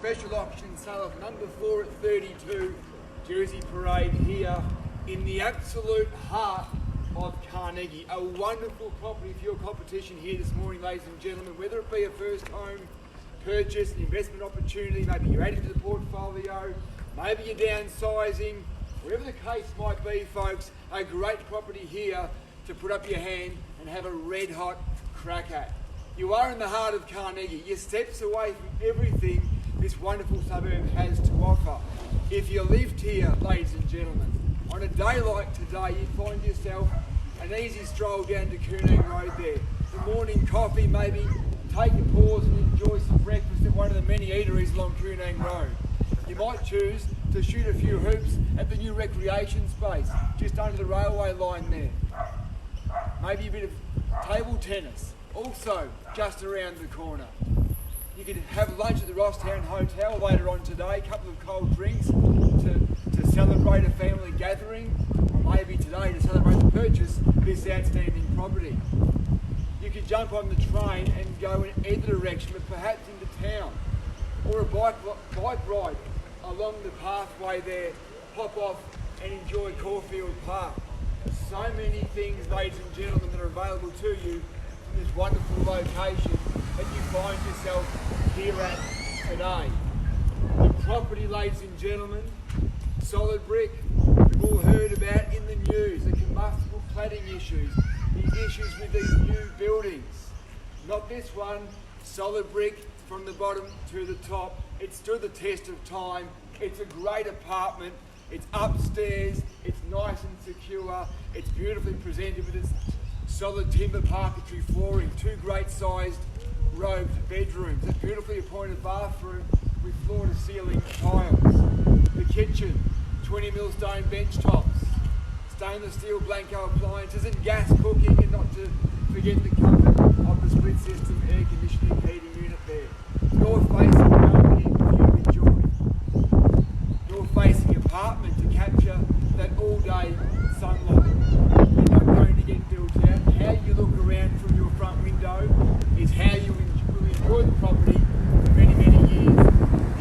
Special auction sale of number 4 at 32 Jersey Parade here in the absolute heart of Carnegie. A wonderful property for your competition here this morning, ladies and gentlemen. Whether it be a first home purchase, an investment opportunity, maybe you're adding to the portfolio, maybe you're downsizing, whatever the case might be, folks, a great property here to put up your hand and have a red hot crack at. You are in the heart of Carnegie. You're steps away from everything this wonderful suburb has to offer. If you lived here, ladies and gentlemen, on a day like today, you'd find yourself an easy stroll down to Carnegie Road there. The morning coffee, maybe take a pause and enjoy some breakfast at one of the many eateries along Carnegie Road. You might choose to shoot a few hoops at the new recreation space just under the railway line there. Maybe a bit of table tennis, also just around the corner. You could have lunch at the Rosstown Hotel later on today, a couple of cold drinks to celebrate a family gathering, or maybe today to celebrate the purchase of this outstanding property. You could jump on the train and go in either direction, but perhaps into town, or a bike ride along the pathway there, hop off and enjoy Caulfield Park. So many things, ladies and gentlemen, that are available to you from this wonderful location that you find yourself here at today. The property, ladies and gentlemen, solid brick, we've all heard about in the news, the combustible cladding issues, the issues with these new buildings. Not this one, solid brick from the bottom to the top. It stood the test of time. It's a great apartment. It's upstairs, it's nice and secure, it's beautifully presented with its solid timber parquetry flooring, 2 great sized robed bedrooms, a beautifully appointed bathroom with floor to ceiling tiles, the kitchen, 20mm stone bench tops, stainless steel Blanco appliances and gas cooking, and not to forget the comfort of the split system air conditioning heating unit there. North facing balcony view enjoy. North facing apartment to capture that all day sunlight. You're not going to get built out. How you look around from your front window is how you will enjoy the property for many, many years to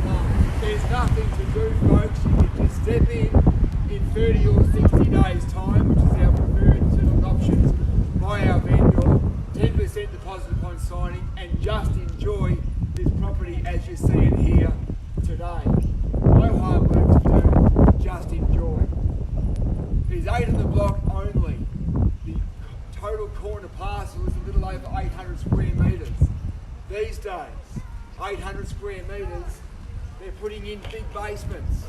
come. There's nothing to do, folks. You can just step in 30 or 60 days time, which is our preferred settlement options, by our vendor, 10% deposit upon signing, and just enjoy this property as you see it here today. No hard work to do, just enjoy. There's 8 in the block only. The total corner parcel is a little over 800 square metres. These days, 800 square metres, they're putting in big basements.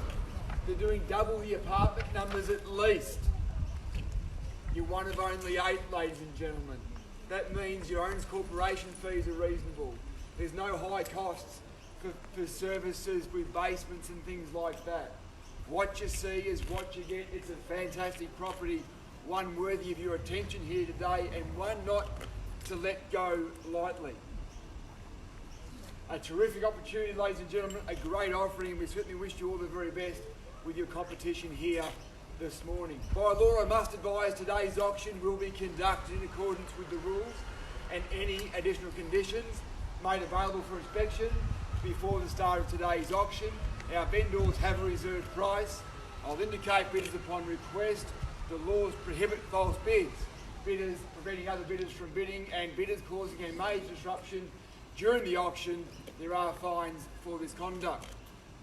They're doing double the apartment numbers at least. You're one of only 8, ladies and gentlemen. That means your owners' corporation fees are reasonable. There's no high costs for services with basements and things like that. What you see is what you get. It's a fantastic property, one worthy of your attention here today, and one not to let go lightly. A terrific opportunity, ladies and gentlemen, a great offering. We certainly wish you all the very best with your competition here this morning. By law, I must advise today's auction will be conducted in accordance with the rules, and any additional conditions made available for inspection before the start of today's auction. Our vendors have a reserved price. I'll indicate bidders upon request. The laws prohibit false bids, bidders preventing other bidders from bidding, and bidders causing a major disruption during the auction. There are fines for this conduct.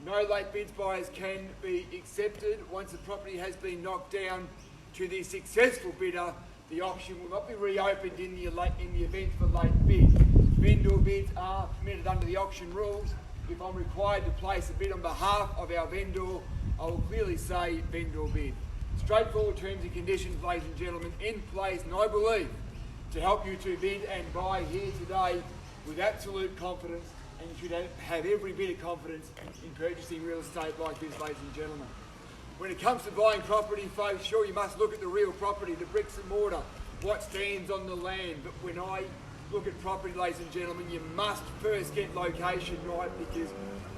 No late bids buyers can be accepted. Once the property has been knocked down to the successful bidder, the auction will not be reopened in the event of a late bid. Vendor bids are permitted under the auction rules. If I'm required to place a bid on behalf of our vendor, I will clearly say vendor bid. Straightforward terms and conditions, ladies and gentlemen, in place, and I believe, to help you to bid and buy here today with absolute confidence, and you should have every bit of confidence in purchasing real estate like this, ladies and gentlemen. When it comes to buying property, folks, sure, you must look at the real property, the bricks and mortar, what stands on the land. But when I look at property, ladies and gentlemen, you must first get location right, because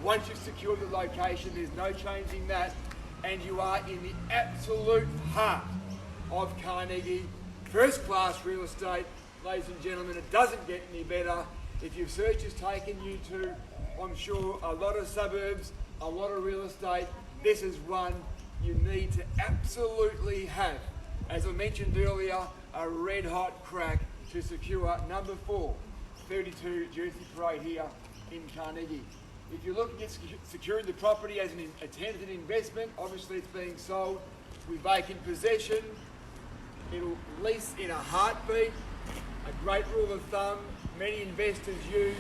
once you've secured the location, there's no changing that, and you are in the absolute heart of Carnegie. First class real estate, ladies and gentlemen. It doesn't get any better. If your search has taken you to I'm sure a lot of suburbs, a lot of real estate, this is one you need to absolutely have. As I mentioned earlier, a red hot crack to secure number 4, 32 Jersey Parade here in Carnegie. If you're looking at securing the property as a tenanted investment, obviously it's being sold with vacant possession. It'll lease in a heartbeat. A great rule of thumb many investors use.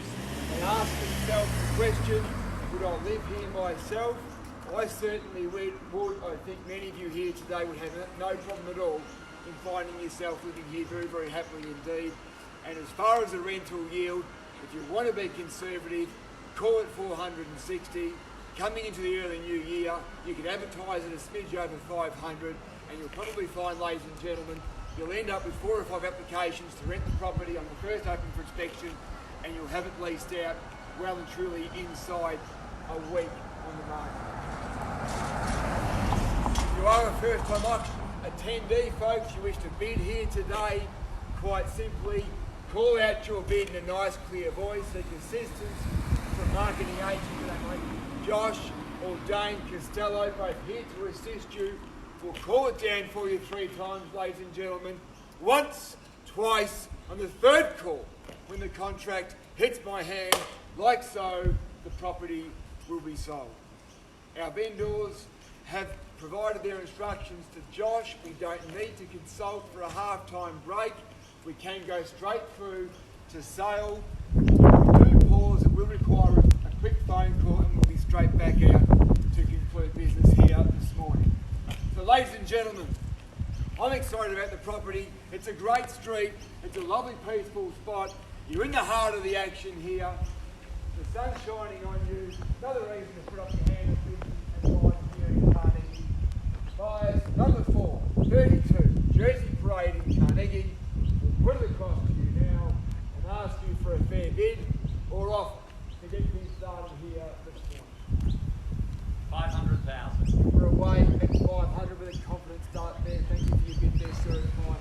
They ask themselves the question, would I live here myself? I certainly would. I think many of you here today would have no problem at all in finding yourself living here very, very happily indeed. And as far as the rental yield, if you want to be conservative, call it 460. Coming into the early new year, you can advertise at a smidge over 500, and you'll probably find, ladies and gentlemen, you'll end up with 4 or 5 applications to rent the property on the first open for inspection, and you'll have it leased out well and truly inside a week on the market. If you are a first-time auction attendee, folks, you wish to bid here today, quite simply, call out your bid in a nice clear voice. Seek assistance from marketing agent Josh or Dane Costello, both here to assist you. We'll call it down for you 3 times, ladies and gentlemen. Once, twice, on the 3rd call, when the contract hits my hand, like so, the property will be sold. Our vendors have provided their instructions to Josh. We don't need to consult for a half-time break. We can go straight through to sale. If we do pause, it will require a quick phone call, and we'll be straight back out to conclude business here this morning. So, ladies and gentlemen, I'm excited about the property. It's a great street. It's a lovely, peaceful spot. You're in the heart of the action here. The sun's shining on you. Another reason to put up your hand and buy here in Carnegie. Buyers, number 4, 32 Jersey Parade in Carnegie. We'll put it across to you now and ask you for a fair bid or offer to get things started here this morning. 500,000. We're away at 500 with a confident start there. Thank you for your bid there, sir, at $500,000.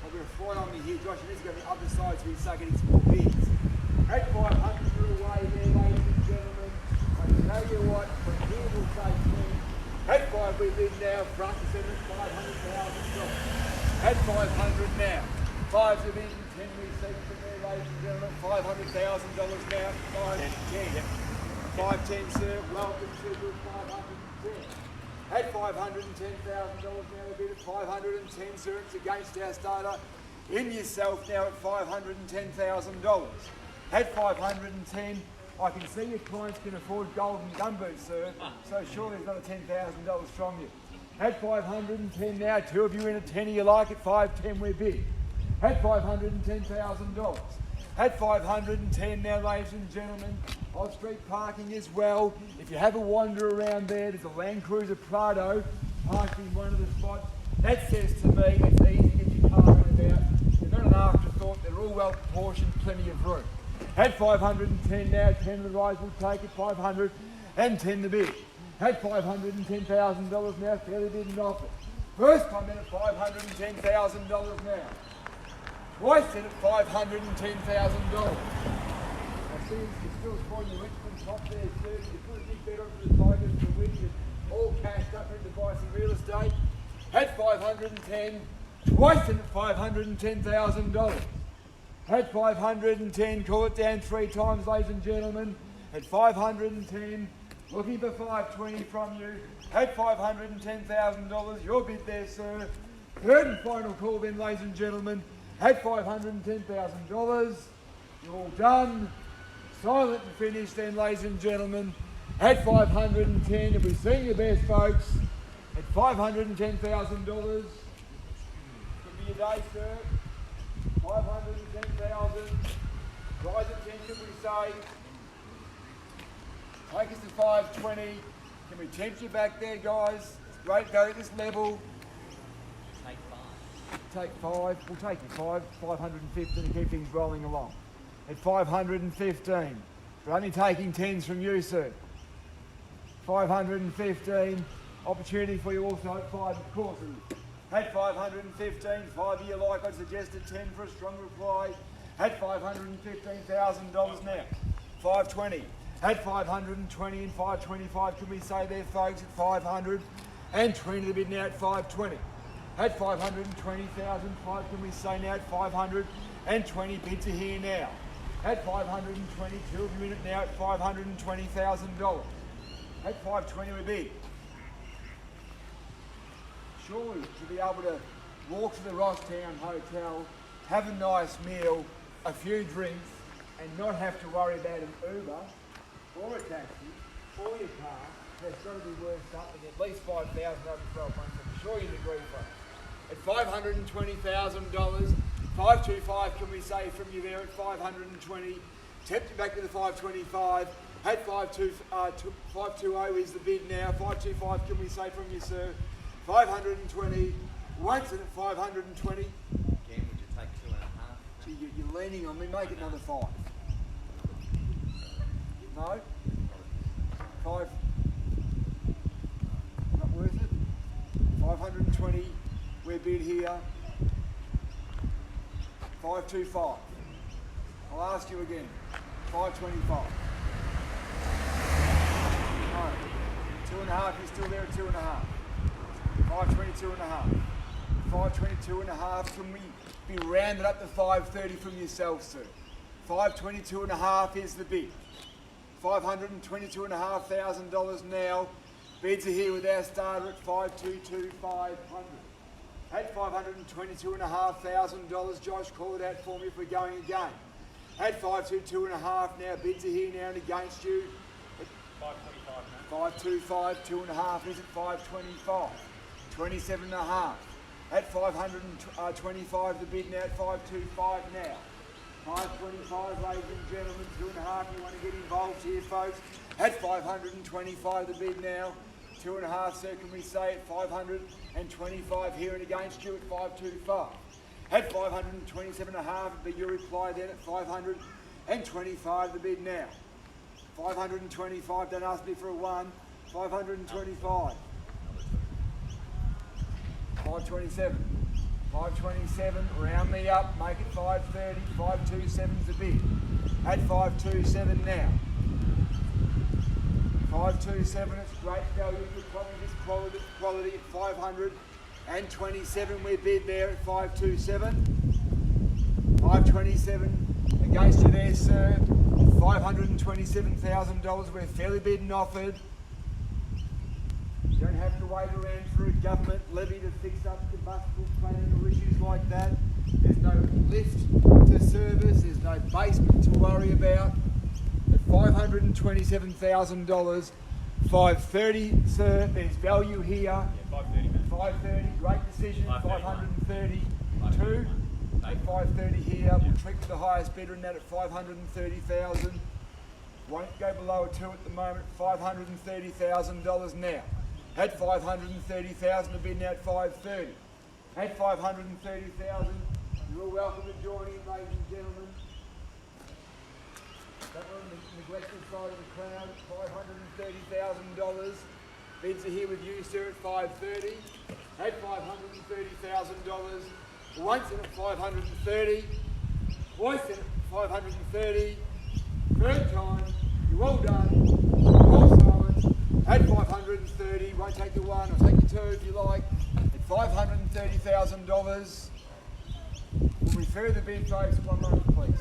I've got a fly on me here, Josh, and this is going to be other side so we start getting some more bids. At 500, we're away there, ladies and gentlemen. I tell you what, from here we'll say 10. At 5 we bid now, front and centre at $500,000. At 500 now. 5's a bid, 10 we see from there, ladies and gentlemen. $500,000 now, 5 and 10. 510, sir, welcome to the 510. At $510,000 now, a bid at 510, sir, it's against our starter. In yourself now at $510,000. At 510, I can see your clients can afford golden gumboots, sir, so surely there's not a $10,000 from you. At 510 now, 2 of you in at 10 you like, at 510 we're bid. At $510,000. At 510 now, ladies and gentlemen, off-street parking as well. If you have a wander around there's a Land Cruiser Prado parked in one of the spots. That says to me it's easy to get your car in and out. They're not an afterthought, they're all well proportioned, plenty of room. At 510 now, 10 of the rise will take it, 510 the bid. At $510,000 now, fairly bid and offer. First time in at $510,000 now. Twice in at $510,000. I see you're still scoring your Richmond top there, sir. You put a big bet onto the Tigers to win. You're all cashed up into buy some real estate. At 510, twice in at $510,000. At 510, call it down 3 times, ladies and gentlemen. At 510, looking for 520 from you. At $510,000, your bid there, sir. 3rd and final call then, ladies and gentlemen. At $510,000, you're all done. Silent and finished then, ladies and gentlemen. At 510, if we've seen your best, folks. At $510,000, could be your day, sir. 510,000. Rise attention, we say. Take us to 520. Can we tempt you back there, guys? It's great to go at this level. Take 5. We'll take you 515 and keep things rolling along. At 515. We're only taking 10s from you, sir. 515. Opportunity for you also at 5, of course. At 515, 5 of you like, I'd suggest a 10 for a strong reply. At $515,000 now. 520. At 520 and 525, can we say there, folks, at 520 the bid now at 520. At 520,005, can we say now at 520 bids are here now. At 520, two of you in it now at $520,000. At 520 we bid. Surely to be able to walk to the Rosstown Hotel, have a nice meal, a few drinks, and not have to worry about an Uber or a taxi or your car, that's got to be worth something at least $5,000 over 12 months. I'm sure you'd agree, folks. At $520,000, 525 can we say from you there at 520, tempt you back to the 525, at 520 is the bid now, 525 can we say from you, sir, 520, once and at 520. Again, would you take 2.5? Gee, you're leaning on me, make it another 5. No? 5, not worth it? 520, we're bid here. 525. I'll ask you again. 525. No. 2.5, you're still there at 2.5. 522.5. 522.5, can we be rounded up to 530 from yourself, sir? 522.5 is the bid. $522,500 now. Bids are here with our starter at 522,500. At $522,500, Josh, call it out for me if we're going again. At 522.5 now, bids are here now and against you. At 525, 2.5 is at 525. 27.5. At 525, the bid now at 525 now. 525, ladies and gentlemen, 2.5, you want to get involved here, folks. At 525, the bid now. 2.5, sir, can we say at 525 here and against you at 525. At 527.5, be your reply then at 525, the bid now. 525, don't ask me for a 1. 525. 527. 527, round me up, make it 530. 527's the bid. At 527 now. 527, it's great value, good quality, this quality at 527, we bid there at 527. 527, against you there, sir. $527,000, we're fairly bid and offered. You don't have to wait around for a government levy to fix up combustible planning or issues like that. There's no lift to service, there's no basement to worry about. At $527,000, 530, sir, there's value here. Yeah, 530, man. 530, great decision. 532. At 530 here, we'll trick to the highest bidder and that at 530,000. Won't go below a 2 at the moment. $530,000 now. At 530,000, the bid now at 530. At 530,000, you're all welcome to join in, ladies and gentlemen. That one on the neglected side of the crowd, $530,000. Bids are here with you, sir, at 530. At $530,000. Once in at 530. Twice in at 530. Third time, you're all done. All silence. At 530, won't take the 1, I'll take the 2 if you like. At $530,000. We'll refer the bid, folks. 1 moment, please.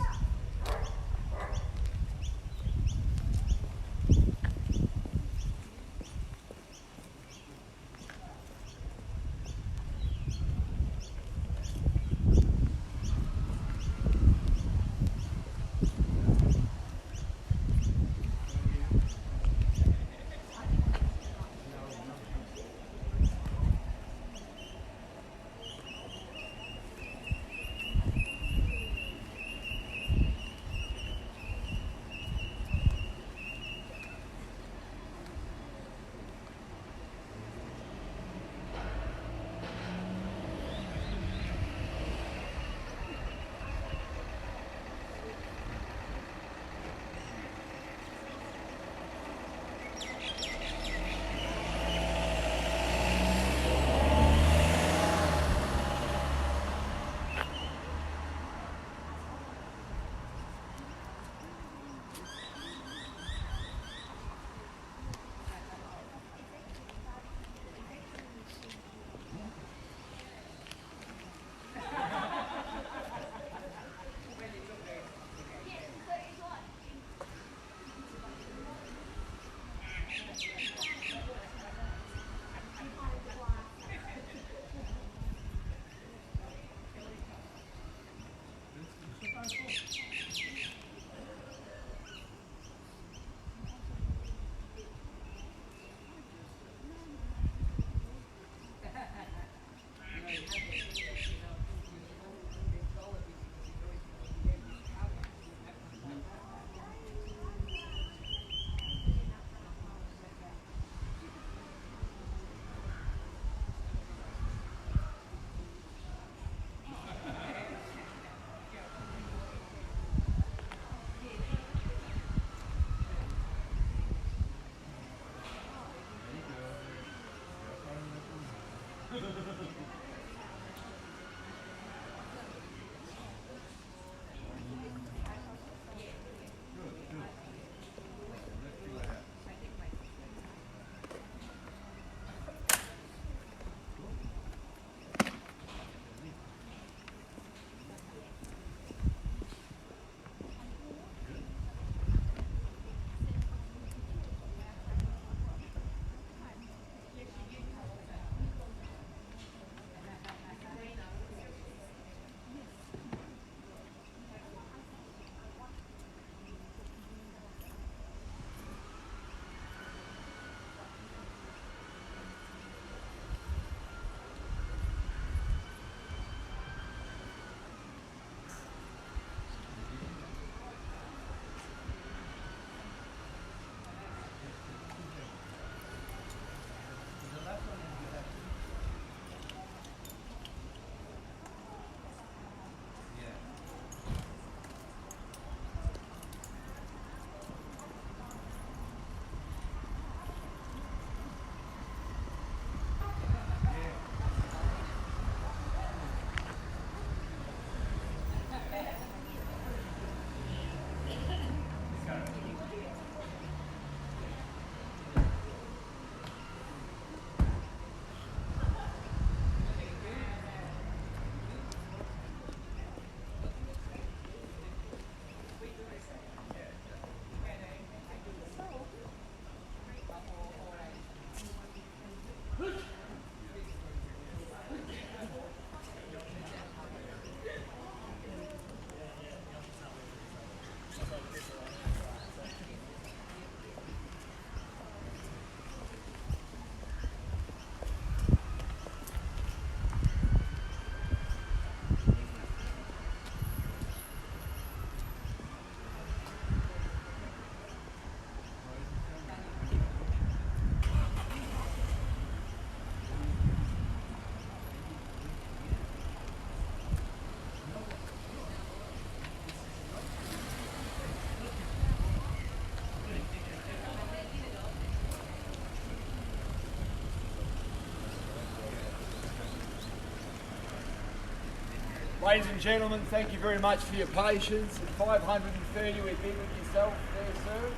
Ladies and gentlemen, thank you very much for your patience. At 530, we're bidding with yourself there, sir.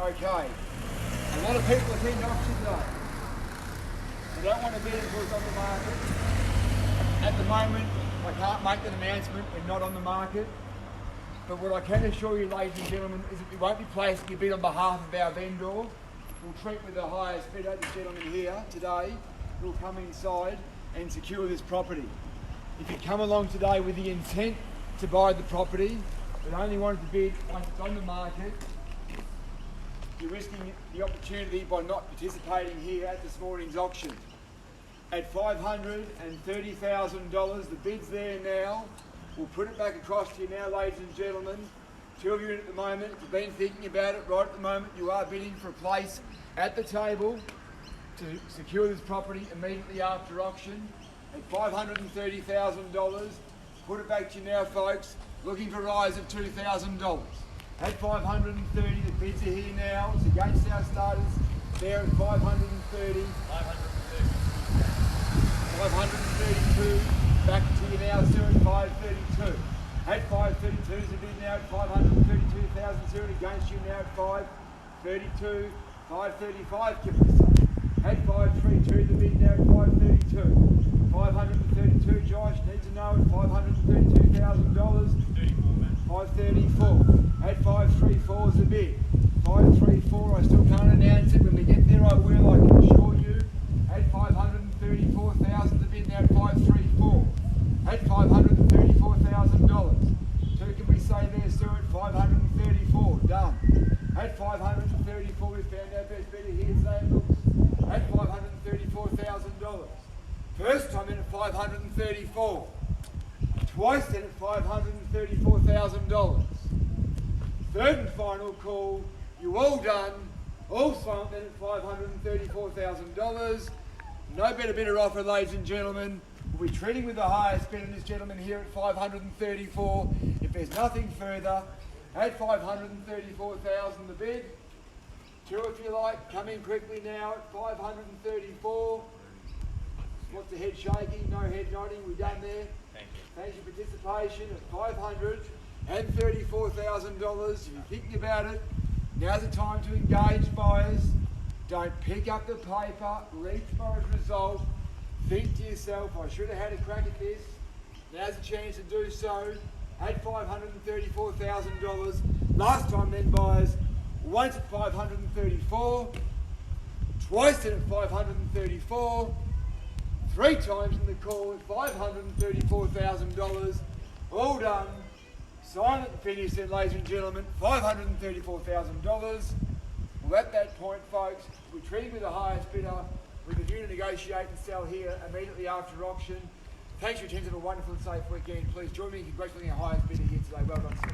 Okay. A lot of people are hitting auction today. They don't want to bid until it's on the market. At the moment, I can't make an announcement, we're not on the market. But what I can assure you, ladies and gentlemen, is that we won't be placing a bid on behalf of our vendor. We'll treat with the highest bidder, this gentleman here today, who'll come inside and secure this property. If you come along today with the intent to buy the property, but only wanted to bid once it's on the market, you're risking the opportunity by not participating here at this morning's auction. At $530,000, the bid's there now. We'll put it back across to you now, ladies and gentlemen. Two of you in at the moment. If you've been thinking about it right at the moment, you are bidding for a place at the table to secure this property immediately after auction. At $530,000, put it back to you now, folks. Looking for a rise of $2,000. At $530, the bids are here now. It's against our starters. There at $530. 532. Back to you now, sir, at 532. At 532 is the bid now at 532,000, sir, and against you now at 532. 535, Kipper. At 532, the bid now at 532. 532, Josh, need to know at $532,000. 534. At 534 is the bid. 534, I still can't announce it. When we get there, I will, I can assure you. At 534,000, the bid now at 534. At $534,000. So can we say there, sir, at 534, done. At 534, we found our best bidder here today, it looks. At $534,000. First time in at 534. Twice then at $534,000. Third and final call, you all done, all silent then at $534,000. No better bidder offer, ladies and gentlemen. We'll be treating with the highest bidder, this gentleman here at 534. If there's nothing further, at 534,000 the bid. Two if you like, come in quickly now at 534. What's the head shaking? No head nodding, we're done there. Thank you. Thank you for participation at $534,000. If you're thinking about it, now's the time to engage buyers. Don't pick up the paper, reach for a result. Think to yourself, I should have had a crack at this. Now's a chance to do so. At $534,000. Last time then, buyers, once at 534, twice then at 534, three times in the call at $534,000. All done. Silent finish then, ladies and gentlemen, $534,000. Well, at that point, folks, we're treating with the highest bidder with a view to negotiate and sell here immediately after auction. Thanks for your attention. Have a wonderful and safe weekend. Please join me in congratulating our highest bidder here today. Well done, sir.